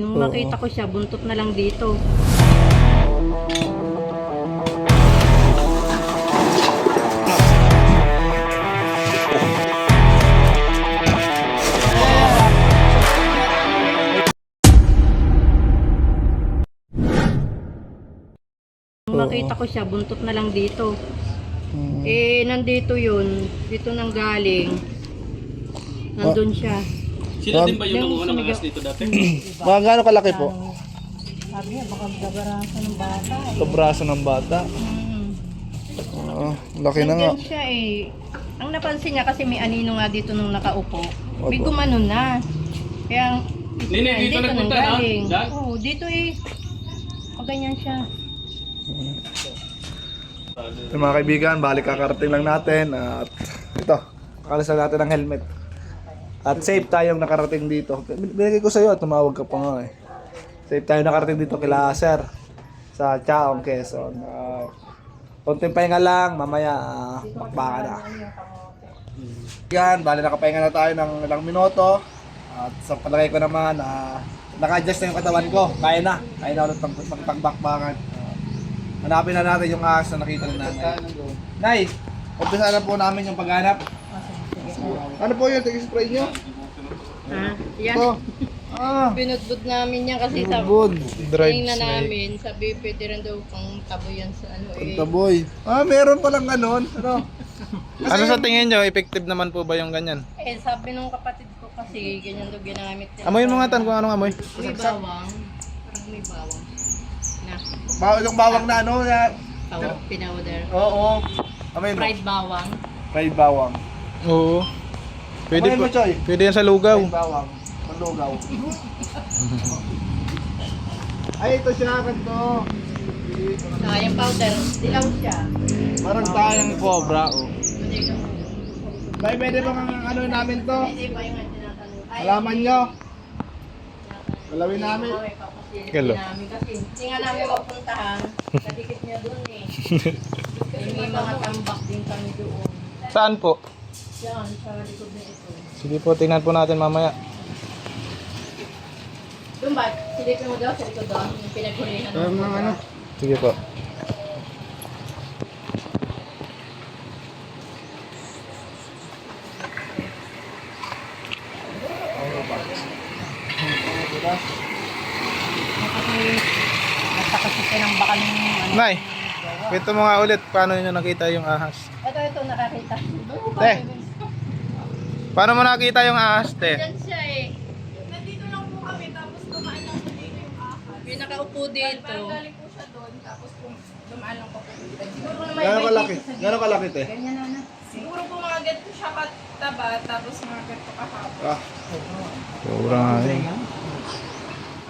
Nung makita ko siya, buntot na lang dito. Nung makita ko siya, buntot na lang dito. Eh, nandito yun. Dito nang galing. Nandun siya. Sila din ba yung nakuha ng ahas dito dati? Mga gaano kalaki po? Sabi niya, baka gabarasa ng bata. Kabraso ng bata. Laki na nga. Nandyan siya eh. Ang napansin niya kasi may anino nga dito nung nakaupo. May Opo. gumanon na. Kaya, Nini, dito nang nagpunta, no? galing. Dad? Oo, dito eh. O ganyan siya. Yung mga kaibigan, balik kakarating lang natin at ito, kakalisan natin ng helmet. At safe tayong nakarating dito. Binigay ko sa iyo at tumawag ka pa nga eh. Safe tayong nakarating dito kila Sir sa Chaong, Quezon. Konting pahinga lang, mamaya bakbakan na. Yan, bali nakapahinga na tayo ng ilang minuto. At sa palagay ko naman, naka-adjust na yung katawan ko. Kaya na ulit pagbakbakan. Hanapin na natin yung ahas na nakita na nanay. Nay, umpisa na po namin yung paghanap. Ano po yun? Tig-spray nyo? Ha? Yan. Ito. Binudbud namin yan kasi sa Good. Dried tingnan snake. namin. Sabi, pwede rin daw pang tabo yan sa ano eh. Taboy. Meron palang ganon. Ano? Ano sa tingin nyo? Effective naman po ba yung ganyan? Eh, sabi nung kapatid ko kasi, ganyan daw ginamit nila. Amoy mo nga tan kung anong amoy. May bawang. Parang may bawang. Na, Yung bawang na ano? bawang, pinawder. Oo. Amoy mo. Fried bawang. Fried bawang. Oo. Pwede Amoy mo, po. Choy. Pwede yan sa lugaw. Fried bawang. Manlugaw. Ay, ito siya. Ganito. Saka yung powder, dilaw siya. Parang tayang cobra. Oh. Bay, pwede ba kang ano namin to? Hindi ba yung tinatanong? Ay, Alaman nyo. Galawin namin. Galo. namin kasi hindi nga namin mapuntahan. Kadikit niya doon eh. May mga tambak din kami doon. Saan po? Diyan, sa likod na ito. Sige po, tingnan po natin mamaya. Doon ba? Silipin mo daw sa likod doon. Yung pinaghulihan mo. Sige po. Basta kasi tinambakan ng ano. Nay, kwento mo nga ulit paano nyo nakita yung ahas. Ito, nakakita. Te, paano mo nakita yung ahas, te? Diyan siya eh. Nandito lang po kami, tapos dumaan lang po dito yung ahas. Yung nakaupo dito. Parang galing po siya doon, tapos dumaan lang po po dito. Siguro naman Gano'ng may kalaki? dito sa gilid. Gano'ng kalaki, te? Ganyan na. Siguro po mga ganito siya kataba, tapos mga ganito kahaba. Sobrang ahas.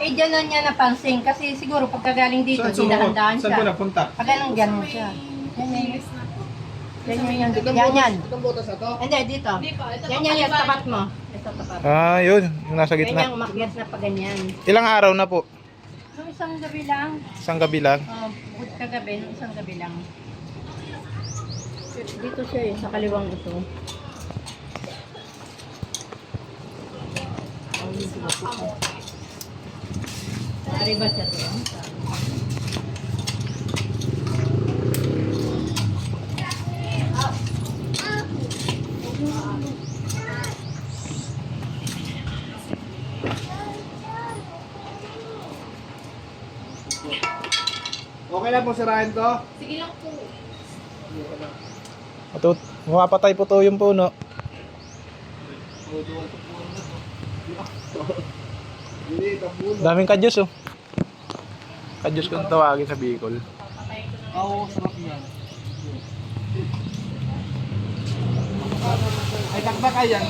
Eh, dyan na niya napansin kasi siguro pagkagaling dito, dinahandaan siya. Saan po napunta? Pag ganun, ganun siya. Ganyan. Ganyan yan. Yan. Itong butas na to? Hindi, dito. Hindi pa, ito Yan po yan, kalibay. tapat mo. Ito, tapat. Yun, yung nasa Ganyan, gitna. umakyat na pa ganyan. Ilang araw na po? So, isang gabi lang. Isang gabi lang. Bukod kagabi, isang gabi lang. Dito siya eh, sa kaliwang ito. Arriba siya doon. Okay lang po sirahin to? Sige lang po. Mapapatay po to yung puno. Hindi, tabulo. Daming kadyos oh. Kadyos kung tawagin sa Bicol. Oo, sarap yan. Ay, takbak ka yan.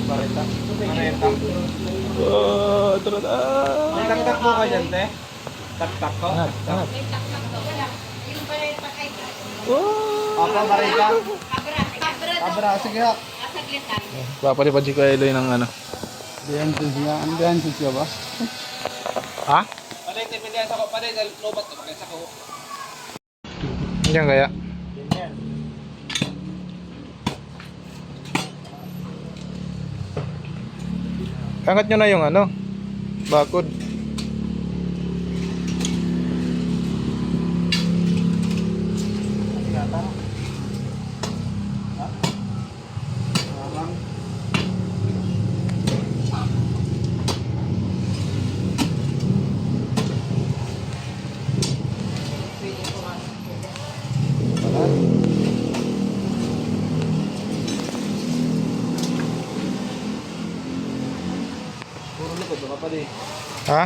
Bareta. Bareta. Oh, ito na. May taktak po ka dyan, te? Taktak ko? Angat. Oh. Apa, bareta? Abra, sige ha. Papalipad si Kuya Eloy ng ano. Diyan siya ba? Ha? Paday, tipindihan sa ko. Paday, lobat ko. Pakita ko. Diyan kaya? Angat nyo na yung ano. Bakod. Puro likod, baka pa di. Ha?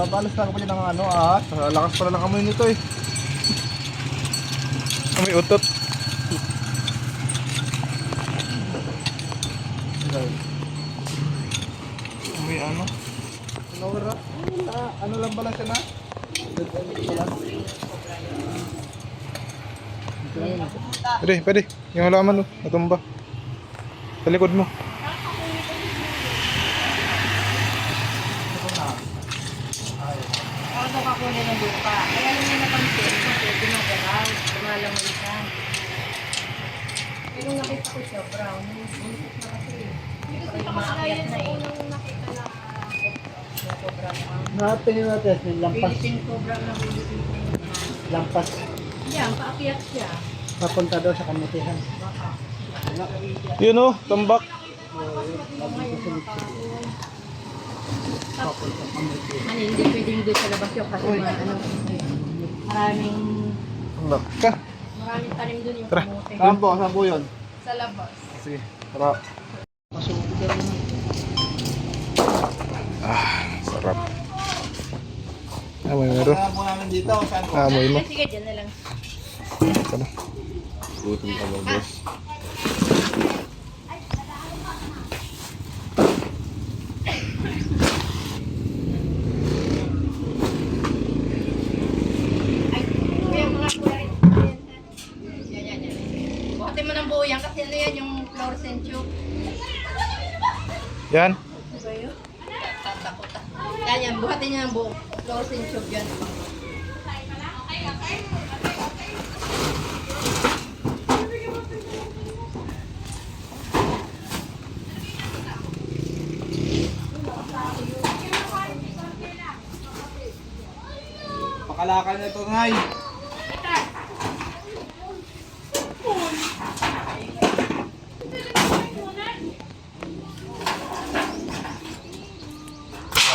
Balas na ako pala ng ano ah. Lakas pala ng amoy nito eh. May utot. May ano? Nawara. Ano lang pala siya na? Pwede. Yung halaman mo. Natumba. Sa likod mo. Ako daw kakunin ng lupa. Kaya lang yung napansin, kasi ginagalaw, lumalangitan. Pero nakita ko siya, brown. Buntot na kasi. Parang maakyat na eh. Cobra na. Natingin natin yung Philippine cobra na Philippine. lampas. Yan, paakyat siya. Papunta daw sa kamutihan. Yun o, tambak. Ano, hindi pwedeng doon sa labas yun kasi maraming tanim doon yung kamote. Saan po yun? Sa labas. Sige, tara. Sarap. Amoy meron. Saan po namin dito? Saan po? Amoy mo. Sige, dyan na lang. Ano? Gutom ka ba, boss? Kuya, mga kuya rin. Yan. Buhatin mo ng buo yan kasi ano yan, yung fluorescent tube. Yan. Ano ba yun? Tatakot ah. Yan, buhatin niya ng buo. Fluorescent tube yan. Pakalakal na ito, Ngay.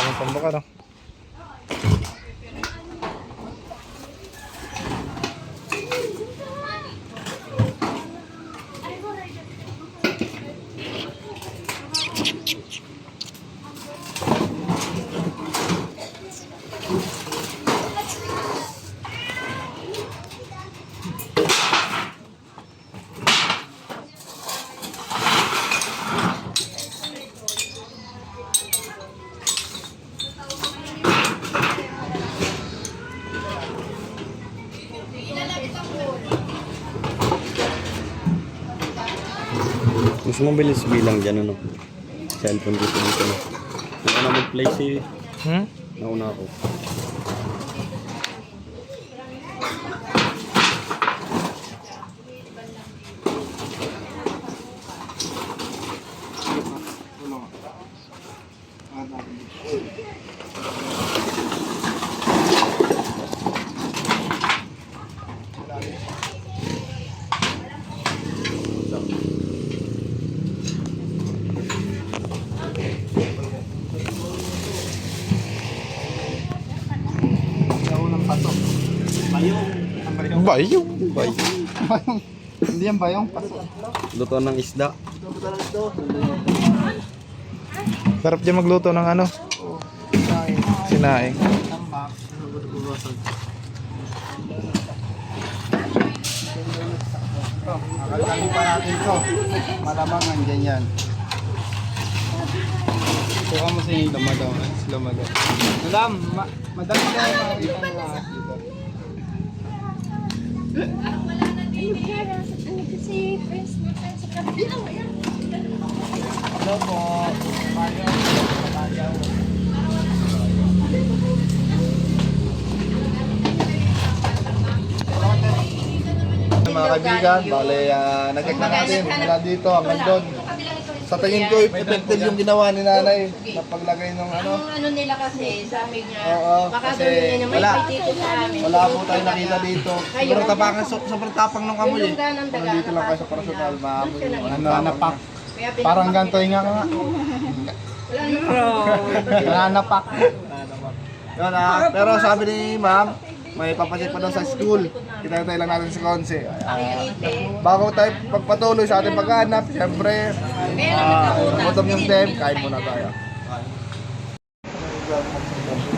Anong tambak ano? Gusto mong bilis bilang dyan, ano? Cellphone dito na. Nauna mag-play si... Nauna ako. Bayong. Hindi yan bayong. Paso. Luto ng isda. Sarap dyan magluto ng ano? Sinaing. Tambak. Akalkalin pa natin ito. Malamang nandiyan yan. Suka mo sa yung damadaw. Madam, madami tayo makakita ng ahas dito. Hello po. Mga kaibigan, bale, nag-check na natin mula dito hanggang doon. Sa tingin ko, effective yung ginawa ni nanay na paglagay ng ano. Ang ano nila kasi, sabi niya, Oo, baka kasi daw yun na may wala. dito sa amin. Wala po tayo nakita dito. Sobrang tapangan, sobrang tapang ng kamoy eh. Yung ganang daga, Nandito lang kayo sa personal, maamoy yung ano. Nananapak. Kaya Parang ganito yung nga nga. Nananapak. Yun pero sabi ni ma'am, may papacheck pa daw sa school. Kita-tayo lang natin si Konse. Bago tayo pagpatuloy sa ating paghahanap, siyempre, gutom yung dem, kain muna tayo.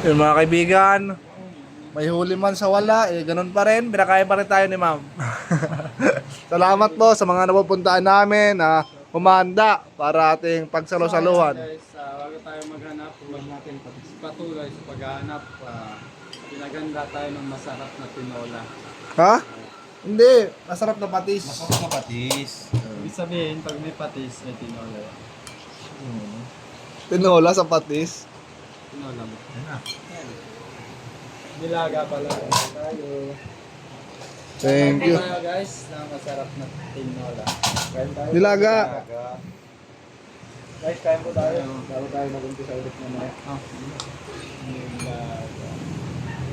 Yun mga kaibigan, may huli man sa wala, ganun pa rin, binakain pa rin tayo ni ma'am. Salamat po sa mga napupuntaan namin na humanda para ating pagsalo-saluhan. Bago tayo maghanap, huwag natin patuloy sa paghahanap. Pinaganda tayo ng masarap na tinola. Ha? Hindi, masarap na patis. Masarap na patis. Ibig sabihin, pag may patis, may tinola. Tinola sa patis. Tinola mo. Nilaga pala tayo. Thank you. Tayo guys, na masarap na tinola. Kain tayo. Nilaga. Guys, kain po tayo. Bago tayo mag-umpisa ulit na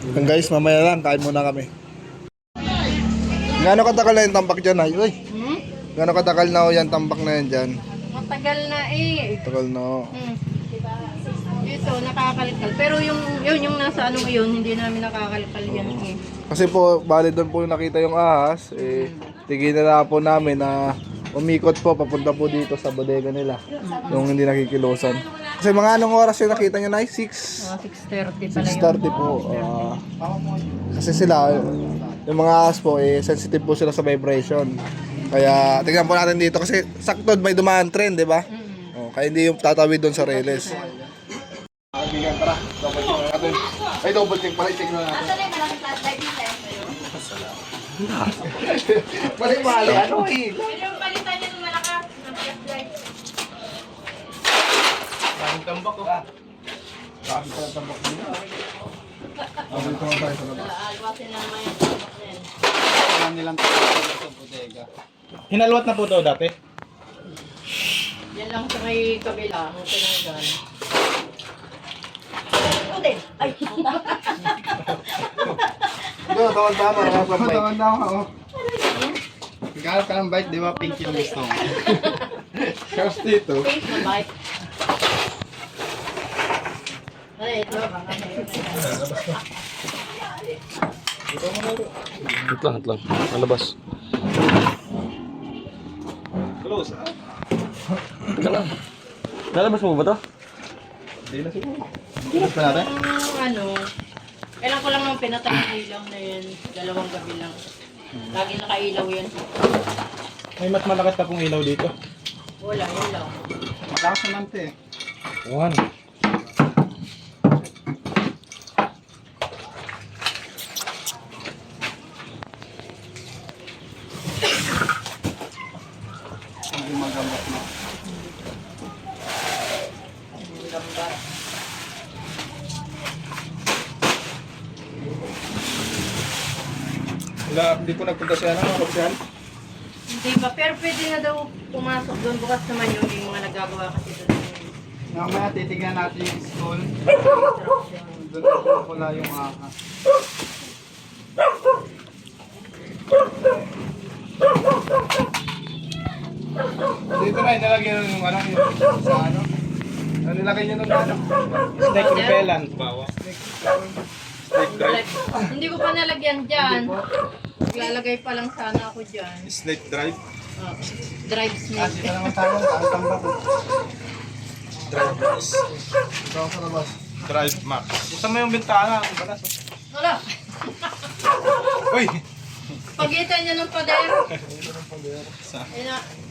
Ang guys, mamaya lang, kain muna kami. Gaano katagal na yung tambak dyan, ay? Uy, gaano katagal na yan tambak na yan dyan? Matagal na eh. Tagal na. Ito, nakakalikal. Pero yung nasa ano ngayon, hindi namin nakakalikal yan eh. Kasi po, bali doon po nakita yung ahas, tigil na po namin na umikot po, papunta po dito sa bodega nila. Yung hindi nakikilosan. Kasi mga anong oras yung nakita nyo na? 6:30 pala 6:30 po. Kasi sila, yung mga ahas po, sensitive po sila sa vibration. Kaya tingnan po natin dito kasi sakto may dumaan trend, di ba? Kaya hindi yung tatawid doon sa reles. Kaibigan, tara. Double check na natin. Ay, double check pala. I-check na natin. Asan yung malaking flashlight nila? Mali, ano eh? Pwede yung palitan niya ng malakas ng flashlight. Maraming tambak ko. Bakit pala tambak nila? Double check tayo sa labas. Alwasin na naman yung tambak na yan. Alam nilang tambak sa bodega. Hinalwat na po daw dati. Yan lang sa may kabila, ang tinanggal. Udin! Ay! Ito, tawag-tama. Tawanda ako. Nagkakalap ka ng bike, di ba? Pink yung gusto mo. Tapos dito. Face na bite. Ay, ito. Baka Ito lang. Malabas. Close. Teka lang. Lalabas mo ba to? Kilos pa natin? ano, kailan ko lang nang pinatay ng ilaw na yan. 2 gabi lang. Lagi nakailaw yan. May mas malakas pa pong ilaw dito. Wala, yun lang. Malakas naman ito eh. One. Gumagambak na. Wala, hindi po nagpunta siya ng mga kapsyan. Hindi pa, pero pwede na daw pumasok doon. Bukas naman yung mga nagagawa kasi doon. Mamaya titignan natin yung school. Doon pula yung ahas. Dito na, inalagay nyo yung ano, yung sa ano. Ano nilagay nyo nung ano? Snake repellent. Hindi ko pa nalagyan dyan. Lalagay pa lang sana ako dyan. Snake drive. Drive snake. Dito naman tayo, ang tambak. Drive max. Ito ako sa labas. Drive max. Buksan mo yung bintana. Ang balas. Wala. Uy! Pagitan niya ng pader.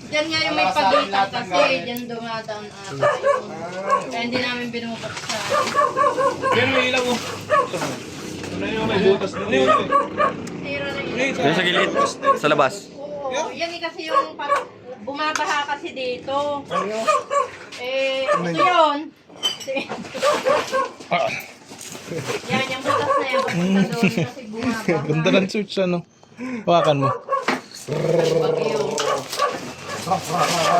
Diyan nga yung may pagitan kasi diyan dumadaan ata yung... Kaya hindi namin binubuksan. Yan may ilaw mo. Ano yung may butas na yun? Tira na yun. Yan sa gilid. Sa labas. Oo, yan eh kasi yung bumabaha kasi dito. Ito yun. Yan, yung butas na yan. Papunta doon kasi bumabaha. Ganda ng switch, ano? Hawakan mo. Bagyo.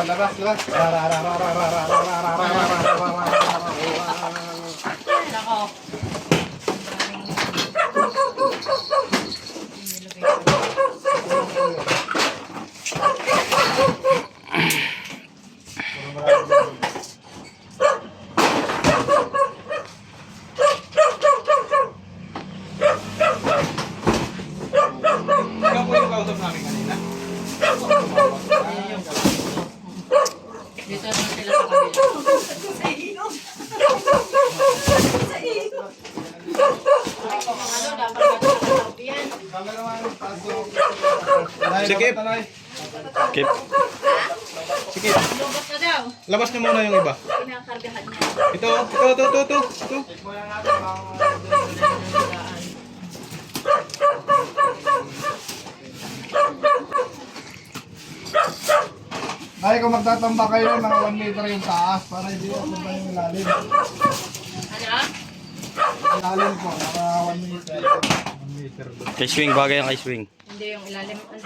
Labas, labas. Nako. Ikaw po yung kausap namin kanina. Dito na sila sa kabila. Ano, dapat nakakatabi yan. Sikip. Kip. Sikip. Lubos na daw. Labas niyo muna yung iba. Pinakargahan niya. Ito. Ay, kung magtatamba kayo, mga 1 meter yung taas para hindi ako ba yung ilalim. Ano? Ilalim po, mga 1 meter. 1 meter. Kay swing, bagay ang kay swing. Hindi yung ilalim. Ano?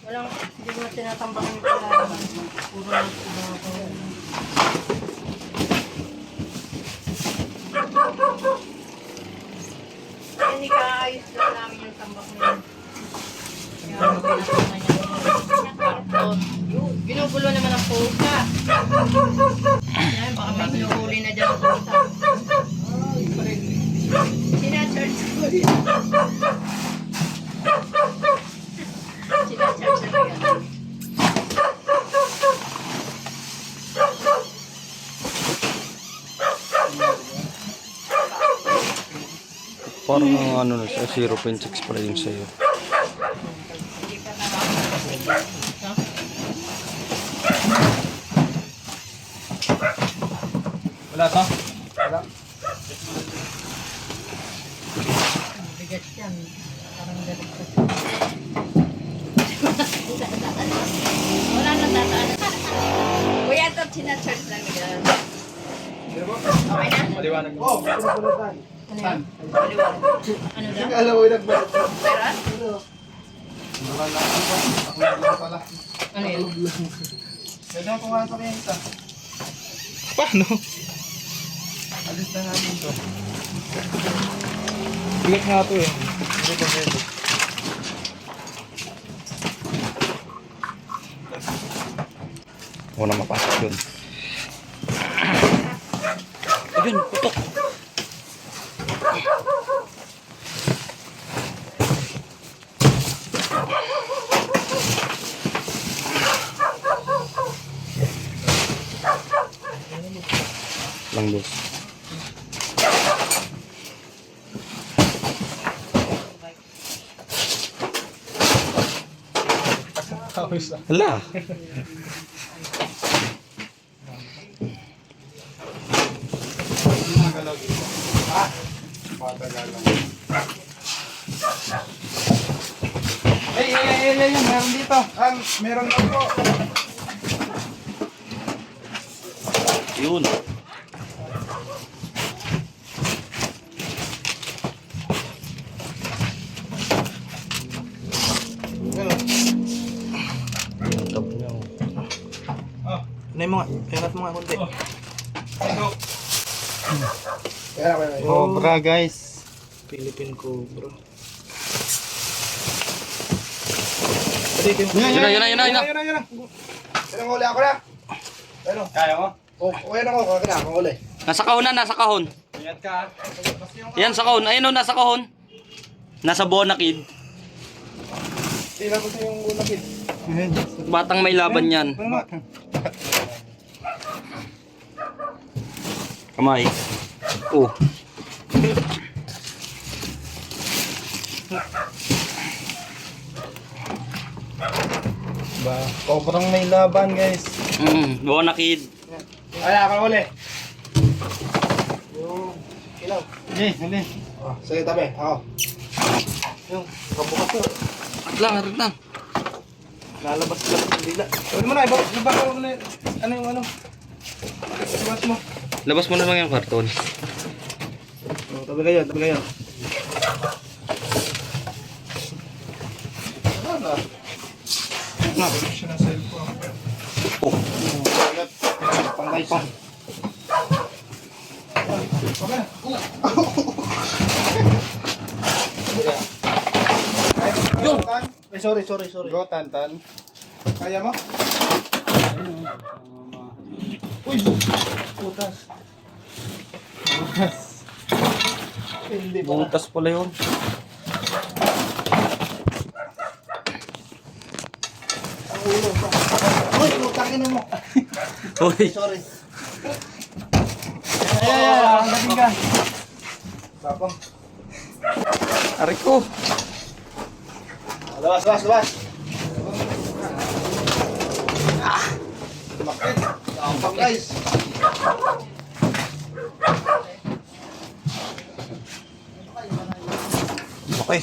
Walang, hindi mo tinatambakan yung ilalim. Puro lang tinatambakan. Hindi ka ayos lang namin yung tambak na yun. Kaya ano pinatambakan niya. Tapos, ginugulo naman ang pusa. Yan, baka may hinuhuli na dyan ang pusa. Sinacharge ko yun. Sinacharge ko yun. Parang ano na siya, 0.6 pa rin sa'yo. Wala to? Bigat yan. Parang galit ko. Wala nang tataan. Kuya, ito sinacharge lang yan. Okay na? Maliwanag mo. Oh, pulutan. Ano yan? Maliwanag. Ano daw? Alam mo yung nagbalat. Pera? Wala pala. Ano yun? Pwede mo pumasok yung isa. Paano? Alis na namin to. Bigat nga ito eh. Hindi ko pwede. Huwag na mapasok yun. Ayun, putok. Lang dos. Hala. Ay, meron dito. Meron na po. Yun. Tab niya. Ano mo nga? Pengat mo nga kunti. Cobra, guys. Philippine Cobra. Yun na. Yan ang huli ako na. Ano? Kaya mo? Okay na ako, kaya na ako huli. Nasa kahon na, nasa kahon. Ingat ka. Yan sa kahon. Ayun o, nasa kahon. Nasa Bonakid. Tingnan ko sa yung ulakid. Batang may laban yan. Kamay. Oh. Ba, sobrang may laban, guys. Bonakid. Kaya ako huli. Yung ilaw. Huli. Oh, Sige, tabi. Ako. Yung, kabukas ko. Arit lang. Lalabas ng dila. Ano mo na, ibaba mo na. Ano yung ano? Iwas mo. Labas mo na lang yung karton. Oh, tabi kayo, tabi kayo. Ano? Na. Siya na cellphone. Oh. Pangay pa. Okay. Yung! Ay, sorry. Go, Tantan. Kaya mo? Uy! Putas. Hindi pa. Butas pala yun. Ang ulo pa. Uy, utakin mo. Uy. Sorry. Ay, ang dating ka. Tapang. Aray ko. Labas. Bakit? Tapang guys. Okay.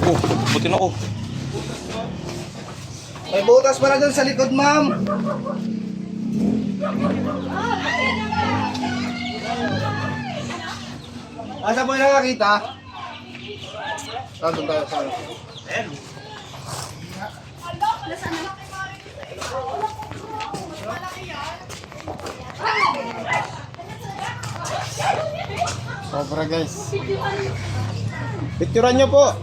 Oh, buti na ako. May butas pala doon sa likod, ma'am. Asa po yung nakakita? Saan tayo? Sobra guys. Picturean nyo po.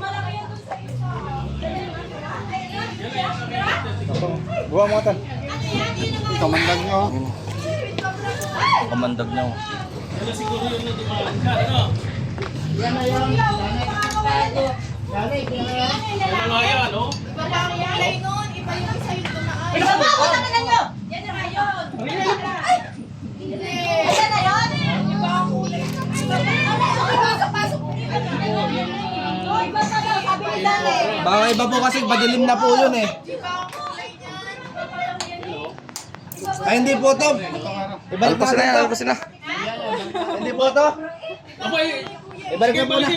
Buha mo atan. Kamandag nyo. Kamandag niya ako. Ipapakulay nun, iba yung sa'yo tumaan. Iba ba ako naman nyo? Yan na yun. Ay! Ayan na yun? Iba ang kulay. Pasok mo yun. Iba sa kabili lang eh. Baka iba po kasi madilim na po yun eh. Iba ang kulay niyan. Ay, hindi po to. Ibalik Alpas na yan, natin to. alpas na. Hindi po to. Ibalik na po na.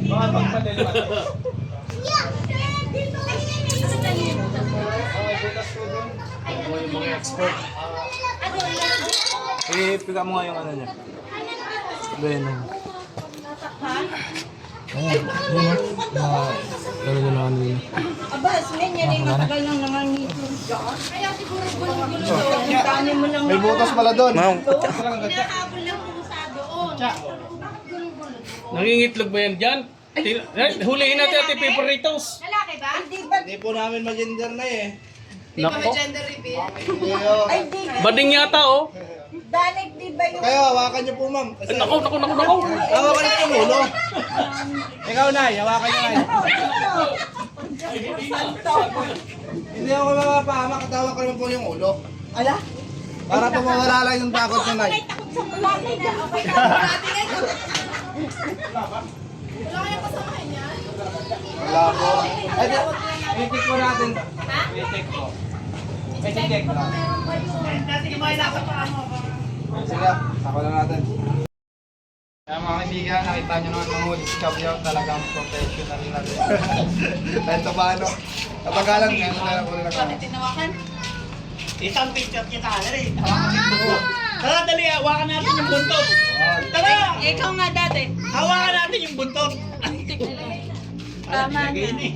Mga pagpadali. Piga mo nga yung ano niya. Venom. Abas, ganyan yung matagal nang nangangito. Kaya siguro gulo-gulo doon. Yung dami mo lang May butas pala doon. Ma'am, Hinahabol lang pusa doon. Nangingitlog ba yan dyan? Hulihin natin at ipiperitos. Lalaki ba? Hindi ba? Hindi po namin mag-gender na eh. Nako. Gender reveal? Ay, di. Bading yata oh. Danig, di ba yung... kayo, hawakan niyo po ma'am. Kasi, Nako. hawakan niyo yung ulo. Ikaw na, hawakan niyo na. Hindi ako mapapahamak, katawa ko naman po yung ulo. Ala? Para po mawala lang yung takot niyo na. Takot sa kulay na. Okay na. Wala kayong kasamahan yan? Wala po. Ay, i-check po natin. Ha? I-check po. I-check lang. Sige, may nasa pa mo. Sige, sako lang natin. Kaya mga kaibigan, nakita nyo naman mahuli si Kabyaw, talagang professional na rin. Kahit sa paano. Kapagalan, ngayon na lang po nila kami. Tinawakan? Isang picture kita na rin. Tara, dali, hawakan natin yung buntot. Tara, Ikaw nga dati. hawakan natin yung buntot. Tama na.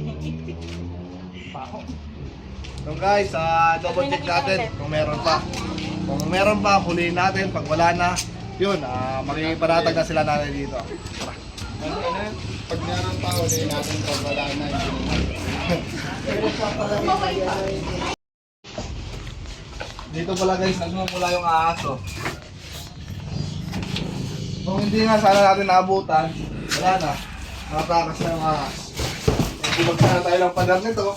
So guys, double check natin kung meron pa. Kung meron pa, huliin natin. Pag wala na, yun, magiging panatag na sila natin dito. Pag meron pa, uli natin pag wala na. Dito pala guys, nagmumula yung aso. Kung hindi nga sana natin naabutan, wala na. Nakatakas na yung ahas. Hindi magkana tayo ng pader nito.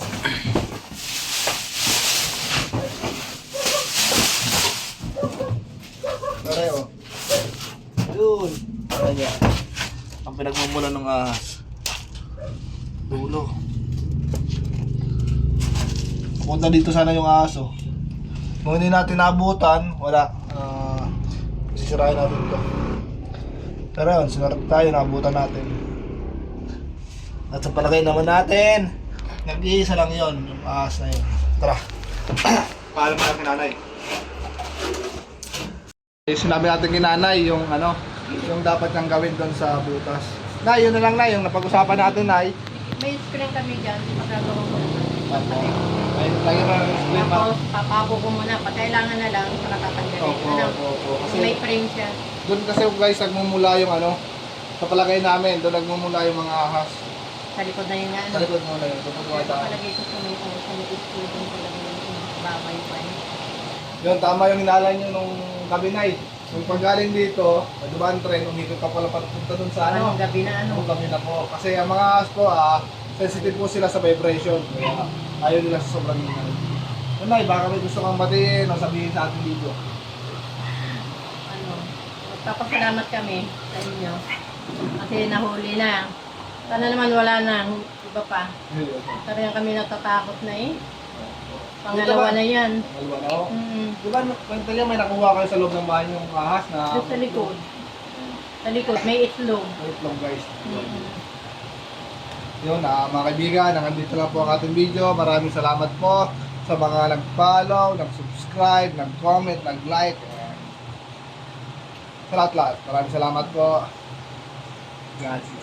Pareho. Yun. Ayan. Ang pinagmumula ng ahas. Dulo. Punta dito sana yung aso. Kung hindi natin naabutan, wala. Sisirain natin ito. Pero yun, sinarap tayo, naabutan natin. At sa palagay naman natin, nag-iisa lang yun, yung ahas na yun. Tara. Paalam na kay nanay. Sinabi natin kay nanay yung ano, yung dapat niyang gawin doon sa butas. Nay, yun na lang na, yung napag-usapan natin, Nay. May screen kami dyan. Magagawa ko na. Opo. Ayun, lagi na lang explain pa. Tapos, papako ko muna. Kailangan na lang para tatanggalin. Opo, Ano? opo. Kasi may frame siya. Doon kasi guys, nagmumula yung ano, sa palagay namin, doon nagmumula yung mga ahas. Sa likod na yun nga. Sa likod mo na yun, doon Kaya pagkakita. palagay ko sa may screen doon talaga yung babay pa. Yun, tama yung hinalay nyo nung gabi, Nay. Kung paggaling dito, dumaan train, umikot ka pala papunta doon sa ano. Anong gabi na ano? Anong gabi na po. Kasi ang mga ahas po, sensitive po sila sa vibration. Kaya ayaw nila sa sobrang ingay. Yun, Nay, baka may gusto kang batiin o sabihin sa ating video. Ano? Magpapasalamat kami sa inyo. Kasi nahuli na. Sana naman wala na. Iba pa. Talagang kami natatakot na eh. Pangalawa na yan. Malwa na ako. Mm. Di ba, Pantalian, may nakuha kayo sa loob ng bahay yung ahas na... Doon sa likod. Sa likod, may itlog. Wait lang guys. Mm. Yun, mga kaibigan, nandito lang po ang ating video. Maraming salamat po sa mga nag-follow, nag-subscribe, nag-comment, nag-like. Sa lahat-lahat. Maraming salamat po. God.